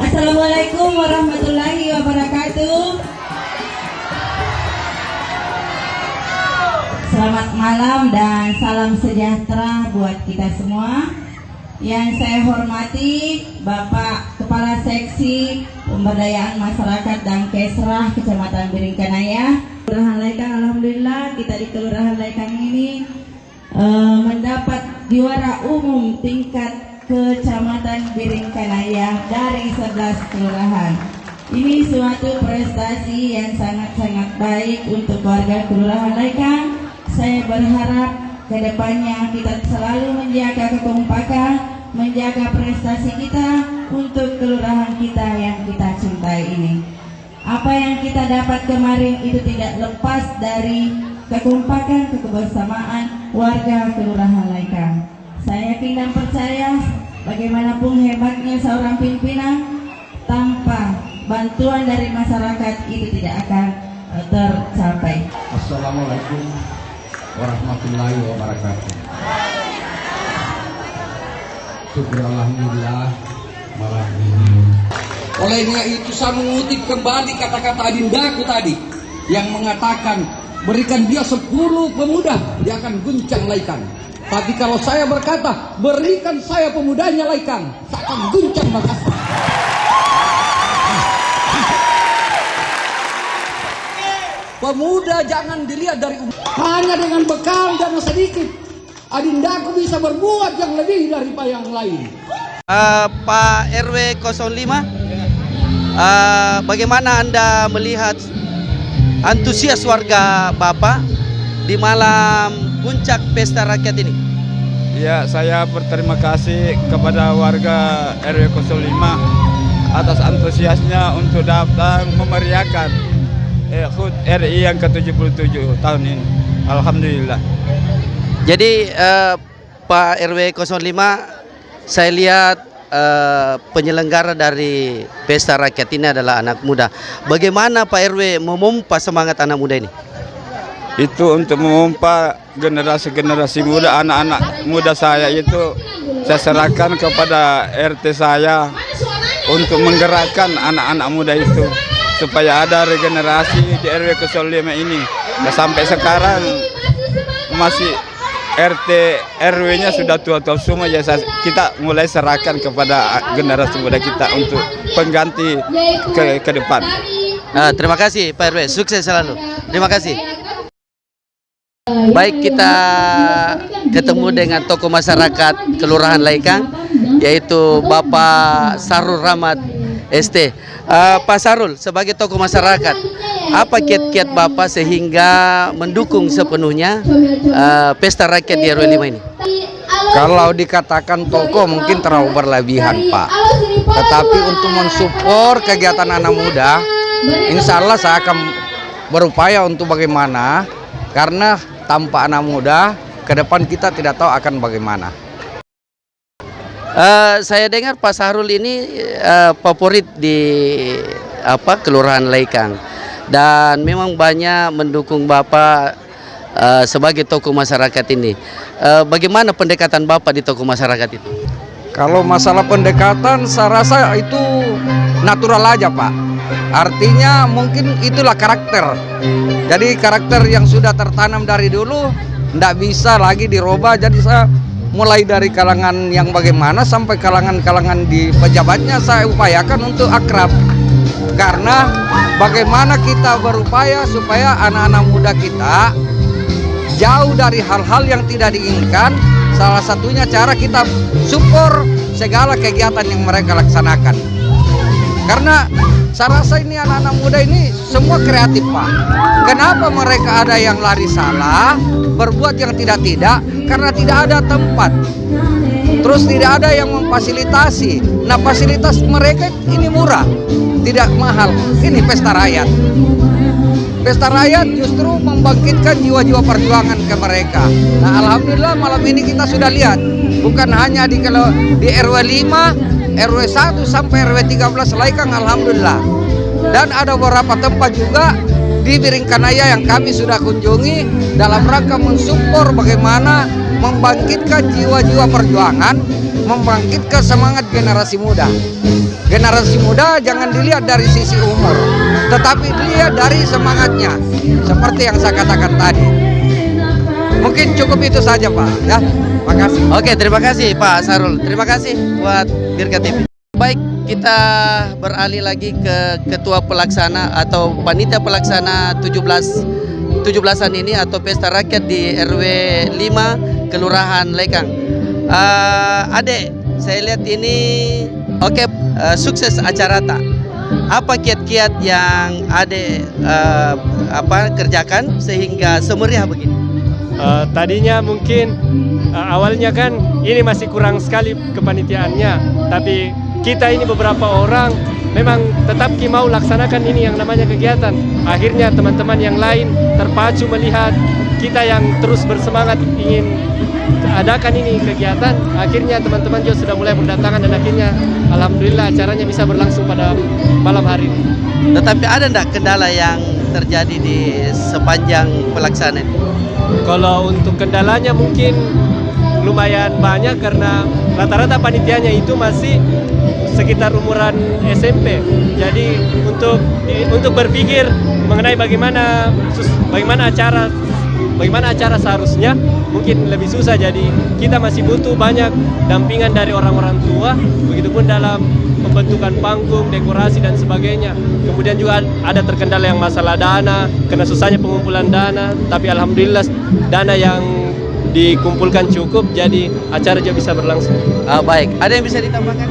Assalamualaikum warahmatullahi wabarakatuh. Selamat malam dan salam sejahtera buat kita semua. Yang saya hormati Bapak Kepala Seksi Pemberdayaan Masyarakat dan Kesrah Kecamatan Biringkanaya, Kelurahan Laikang. Alhamdulillah kita di Kelurahan Laikang ini mendapat juara umum tingkat Kecamatan Biringkanaya dari 11 kelurahan. Ini suatu prestasi yang sangat-sangat baik untuk warga Kelurahan Laikang. Saya berharap kedepannya kita selalu menjaga kekompakan, menjaga prestasi kita untuk kelurahan kita yang kita cintai ini. Apa yang kita dapat kemarin itu tidak lepas dari kekompakan, kebersamaan warga Kelurahan Laikang. Saya yakin dan percaya bagaimanapun hebatnya seorang pimpinan, tanpa bantuan dari masyarakat itu tidak akan tercapai. Assalamualaikum warahmatullahi wabarakatuh. Syukur alhamdulillah malam ini. Olehnya itu saya mengutip kembali kata-kata adindaku tadi yang mengatakan berikan dia 10 pemuda, dia akan guncang Laikang. Tapi kalau saya berkata, berikan saya pemudanya Laikang, saya akan guncang Makassar. Pemuda jangan dilihat dari umur. Hanya dengan bekal dan sedikit, adindaku bisa berbuat yang lebih daripada yang lain. Pak RW 05, bagaimana Anda melihat antusias warga Bapak di malam puncak pesta rakyat ini? Ya, saya berterima kasih kepada warga RW 05 atas antusiasnya untuk datang memeriahkan HUT RI yang ke-77 tahun ini. Alhamdulillah. Jadi Pak RW 05, saya lihat penyelenggara dari pesta rakyat ini adalah anak muda. Bagaimana Pak RW memompa semangat anak muda ini? Itu untuk memompa generasi-generasi muda, anak-anak muda saya itu saya serahkan kepada RT saya untuk menggerakkan anak-anak muda itu supaya ada regenerasi di RW 05 ini. Nah, sampai sekarang masih RT RW-nya sudah tua-tua semua, ya kita mulai serahkan kepada generasi muda kita untuk pengganti ke depan. Terima kasih Pak RW, sukses selalu. Terima kasih. Baik, kita ketemu dengan tokoh masyarakat Kelurahan Laikang, yaitu Bapak Sarul Rahmat ST. Pak Sarul, sebagai tokoh masyarakat, apa kiat-kiat Bapak sehingga mendukung sepenuhnya pesta rakyat di RW 5 ini? Kalau dikatakan tokoh mungkin terlalu berlebihan, Pak. Tetapi untuk mensupport kegiatan anak muda, insya Allah saya akan berupaya untuk bagaimana, karena tanpa anak muda ke depan kita tidak tahu akan bagaimana. Saya dengar Pak Sarul ini favorit di Kelurahan Laikang, dan memang banyak mendukung Bapak sebagai tokoh masyarakat ini. Bagaimana pendekatan Bapak di tokoh masyarakat itu? Kalau masalah pendekatan saya rasa itu natural aja, Pak. Artinya mungkin itulah karakter. Jadi karakter yang sudah tertanam dari dulu tidak bisa lagi dirubah. Jadi saya mulai dari kalangan yang bagaimana sampai kalangan-kalangan di pejabatnya saya upayakan untuk akrab. Karena bagaimana kita berupaya supaya anak-anak muda kita jauh dari hal-hal yang tidak diinginkan. Salah satunya cara kita support segala kegiatan yang mereka laksanakan. Karena saya rasa ini anak-anak muda ini semua kreatif Pak. Kenapa mereka ada yang lari salah, berbuat yang tidak-tidak? Karena tidak ada tempat. Terus tidak ada yang memfasilitasi. Nah, fasilitas mereka ini murah, tidak mahal. Ini pesta rakyat. Pesta rakyat justru membangkitkan jiwa-jiwa perjuangan ke mereka. Nah, alhamdulillah malam ini kita sudah lihat, bukan hanya di RW 5, RW 1 sampai RW 13 Laikang, alhamdulillah. Dan ada beberapa tempat juga di Biringkanaya yang kami sudah kunjungi dalam rangka mensupport bagaimana membangkitkan jiwa-jiwa perjuangan, membangkitkan semangat generasi muda. Generasi muda jangan dilihat dari sisi umur, tetapi dilihat dari semangatnya, seperti yang saya katakan tadi. Mungkin cukup itu saja Pak, ya. Makasih. Oke, terima kasih Pak Sarul. Terima kasih buat Birka TV. Baik, kita beralih lagi ke ketua pelaksana atau panitia pelaksana 17-an ini atau pesta rakyat di RW 5 Kelurahan Laikang. Adek, saya lihat ini oke, sukses acara tak? Apa kiat-kiat yang Adek kerjakan sehingga semeriah begini? Tadinya mungkin awalnya kan ini masih kurang sekali kepanitiaannya, tapi kita ini beberapa orang memang tetap mau laksanakan ini yang namanya kegiatan. Akhirnya teman-teman yang lain terpacu melihat kita yang terus bersemangat ingin adakan ini kegiatan. Akhirnya teman-teman juga sudah mulai berdatangan dan akhirnya alhamdulillah acaranya bisa berlangsung pada malam hari ini. Tetapi ada enggak kendala yang terjadi di sepanjang pelaksanaan? Kalau untuk kendalanya mungkin lumayan banyak karena rata-rata panitianya itu masih sekitar umuran SMP. Jadi untuk berpikir mengenai bagaimana acara seharusnya mungkin lebih susah. Jadi kita masih butuh banyak dampingan dari orang-orang tua, begitupun dalam pembentukan panggung, dekorasi dan sebagainya. Kemudian juga ada terkendala yang masalah dana, karena susahnya pengumpulan dana, tapi alhamdulillah dana yang dikumpulkan cukup, jadi acara juga bisa berlangsung. Baik, ada yang bisa ditambahkan?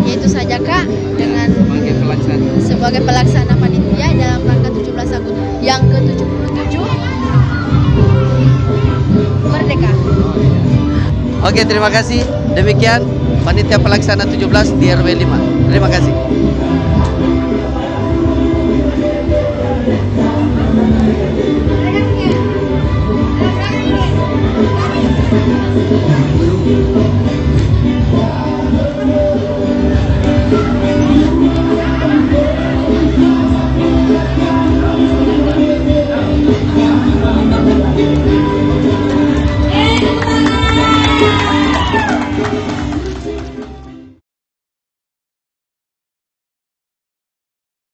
Yaitu saja Kak, dengan sebagai pelaksana panitia dalam rangka 17 Agustus yang ke-77 Merdeka. Oke, terima kasih. Demikian panitia pelaksana 17 di RW 5. Terima kasih.